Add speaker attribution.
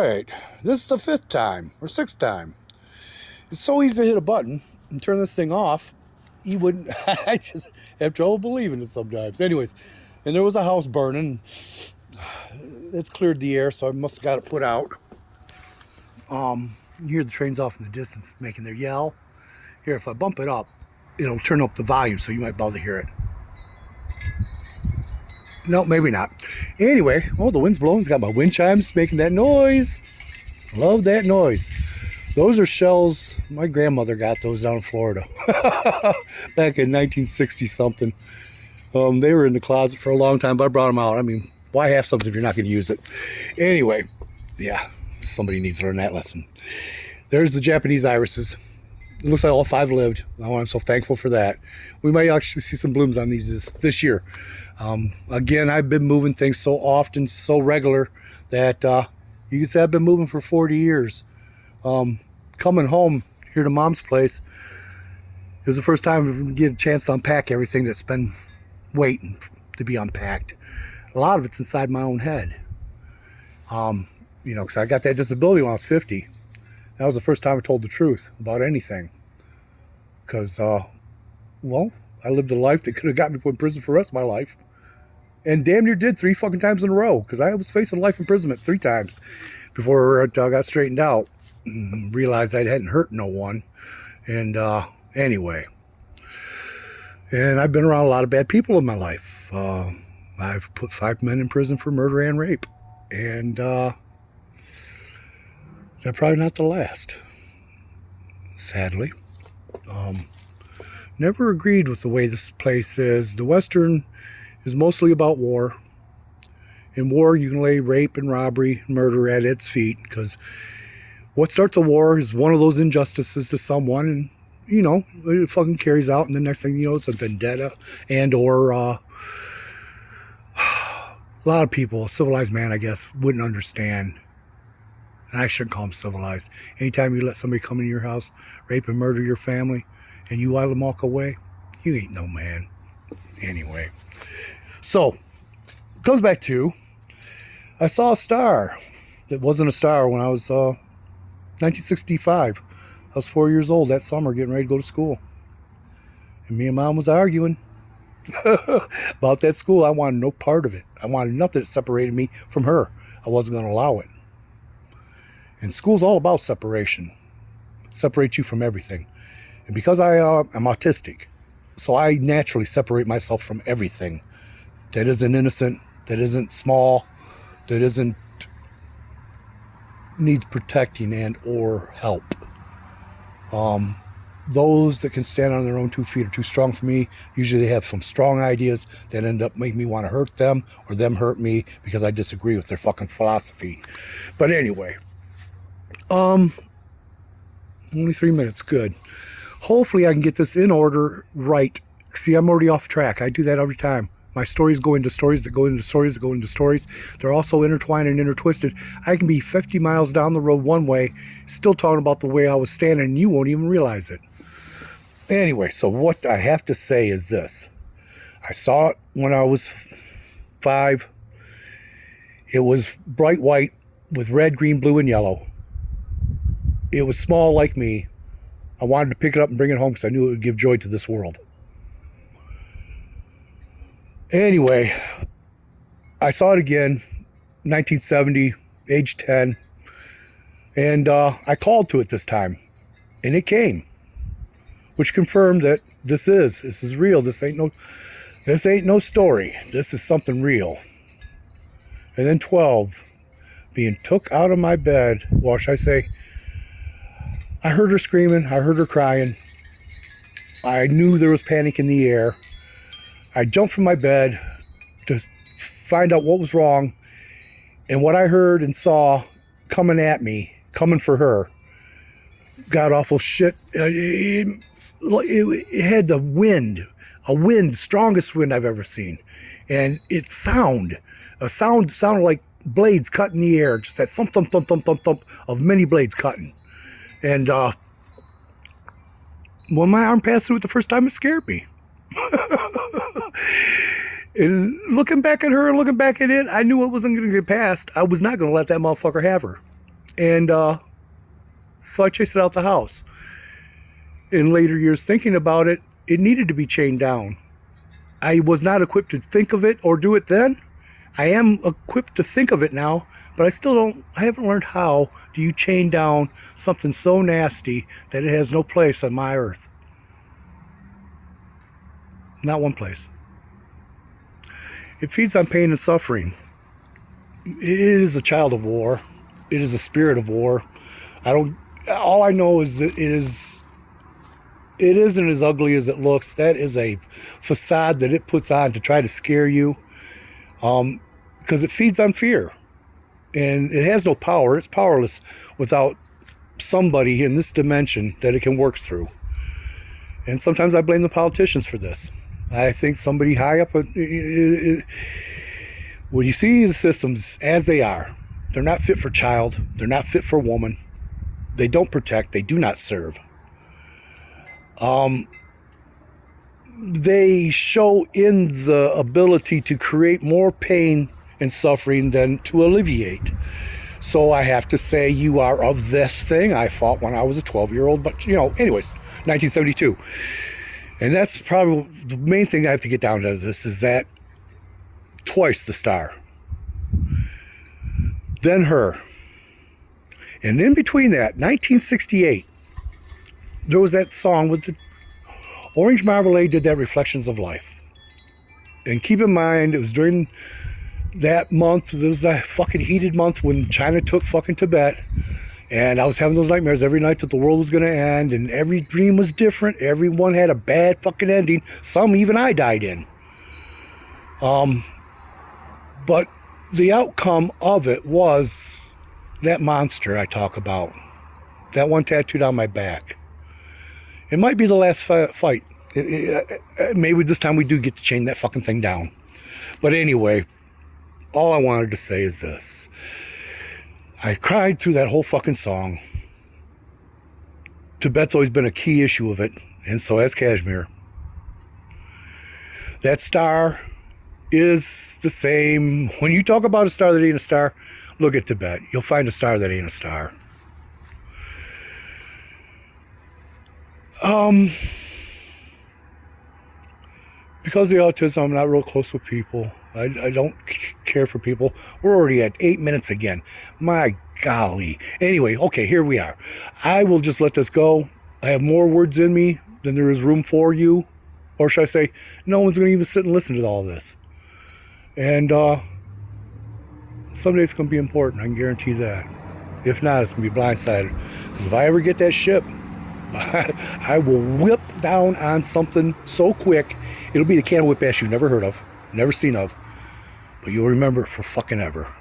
Speaker 1: right, this is the 5th time or 6th time. It's so easy to hit a button and turn this thing off. You wouldn't. I just have trouble believing it sometimes. Anyways, and there was a house burning. It's cleared the air, so I must have got it put out. You hear the trains off in the distance making their yell. Here, if I bump it up, it'll turn up the volume, so you might be able to hear it. No, maybe not. Anyway, oh, the wind's blowing. It's got my wind chimes making that noise. Love that noise. Those are shells. My grandmother got those down in Florida back in 1960 something. They were in the closet for a long time, but I brought them out. I mean, why have something if you're not going to use it? Anyway, yeah, somebody needs to learn that lesson. There's the Japanese irises. It looks like all 5 lived. Oh, I'm so thankful for that. We might actually see some blooms on these this year. Again, I've been moving things so often, so regular, that you can say I've been moving for 40 years. Coming home here to Mom's place, it was the first time I get a chance to unpack everything that's been waiting to be unpacked. A lot of it's inside my own head. Because I got that disability when I was 50. That was the first time I told the truth about anything. Because, I lived a life that could have got me put in prison for the rest of my life. And damn near did 3 fucking times in a row. Because I was facing life imprisonment 3 times before I got straightened out. And realized I hadn't hurt no one. And anyway. And I've been around a lot of bad people in my life. I've put 5 men in prison for murder and rape. And they're probably not the last. Sadly. Never agreed with the way this place is. The Western is mostly about war. In war, you can lay rape and robbery and murder at its feet, because what starts a war is one of those injustices to someone, and, it fucking carries out, and the next thing you know, it's a vendetta, and or a lot of people, a civilized man, I guess, wouldn't understand. And I shouldn't call them civilized. Anytime you let somebody come into your house, rape and murder your family, and you let them walk away, you ain't no man. Anyway. So, it comes back to, I saw a star that wasn't a star when I was 1965. I was 4 years old that summer, getting ready to go to school. And me and Mom was arguing about that school. I wanted no part of it. I wanted nothing that separated me from her. I wasn't going to allow it. And school's all about separation. Separate you from everything. And because I'm autistic, so I naturally separate myself from everything that isn't innocent, that isn't small, that isn't needs protecting and or help. Those that can stand on their own 2 feet are too strong for me. Usually they have some strong ideas that end up making me want to hurt them, or them hurt me because I disagree with their fucking philosophy. But anyway, only 3 minutes, good. Hopefully I can get this in order right. See, I'm already off track. I do that every time. My stories go into stories that go into stories that go into stories. They're also intertwined and intertwisted. I can be 50 miles down the road one way, still talking about the way I was standing, and you won't even realize it. Anyway, so what I have to say is this. I saw it when I was 5. It was bright white with red, green, blue, and yellow. It was small like me. I wanted to pick it up and bring it home because I knew it would give joy to this world. Anyway, I saw it again, 1970, age 10, and I called to it this time, and it came, which confirmed that this is real. This ain't no story. This is something real. And then 12, being took out of my bed. Well, should I say, I heard her screaming. I heard her crying. I knew there was panic in the air. I jumped from my bed to find out what was wrong. And what I heard and saw coming at me, coming for her, god awful shit. It had the wind, strongest wind I've ever seen. And a sound sounded like blades cutting the air, just that thump, thump, thump, thump, thump, thump of many blades cutting. And when my arm passed through it the first time, it scared me. And looking back at her and looking back at it, I knew it wasn't going to get past. I was not going to let that motherfucker have her. And so I chased it out the house. In later years, thinking about it, it needed to be chained down. I was not equipped to think of it or do it then. I am equipped to think of it now, but I haven't learned how do you chain down something so nasty that it has no place on my earth. Not one place. It feeds on pain and suffering. It is a child of war. It is a spirit of war. All I know is that it isn't as ugly as it looks. That is a facade that it puts on to try to scare you. Because it feeds on fear. And it has no power. It's powerless without somebody in this dimension that it can work through. And sometimes I blame the politicians for this. I think somebody high up, when you see the systems as they are, they're not fit for child. They're not fit for woman. They don't protect. They do not serve. They show in the ability to create more pain and suffering than to alleviate. So I have to say, you are of this thing. I fought when I was a 12-year-old, but anyways, 1972. And that's probably the main thing I have to get down to this is that twice the star. Then her. And in between that, 1968, there was that song with the Orange Marmalade did that Reflections of Life. And keep in mind, it was during that month, there was a fucking heated month when China took fucking Tibet. And I was having those nightmares every night that the world was going to end. And every dream was different. Everyone had a bad fucking ending. Some even I died in. But the outcome of it was that monster I talk about. That one tattooed on my back. It might be the last fight. Maybe this time we do get to chain that fucking thing down. But anyway, all I wanted to say is this. I cried through that whole fucking song. Tibet's always been a key issue of it, and so has Kashmir. That star is the same. When you talk about a star that ain't a star, look at Tibet. You'll find a star that ain't a star. Because of the autism, I'm not real close with people. I don't care for people. We're already at 8 minutes again. My golly. Anyway, okay, here we are. I will just let this go. I have more words in me than there is room for you. Or should I say, no one's going to even sit and listen to all this. And someday it's going to be important. I can guarantee that. If not, it's going to be blindsided. Because if I ever get that ship, I will whip down on something so quick, it'll be the can of whip ass you never heard of, never seen of, but you'll remember it for fucking ever.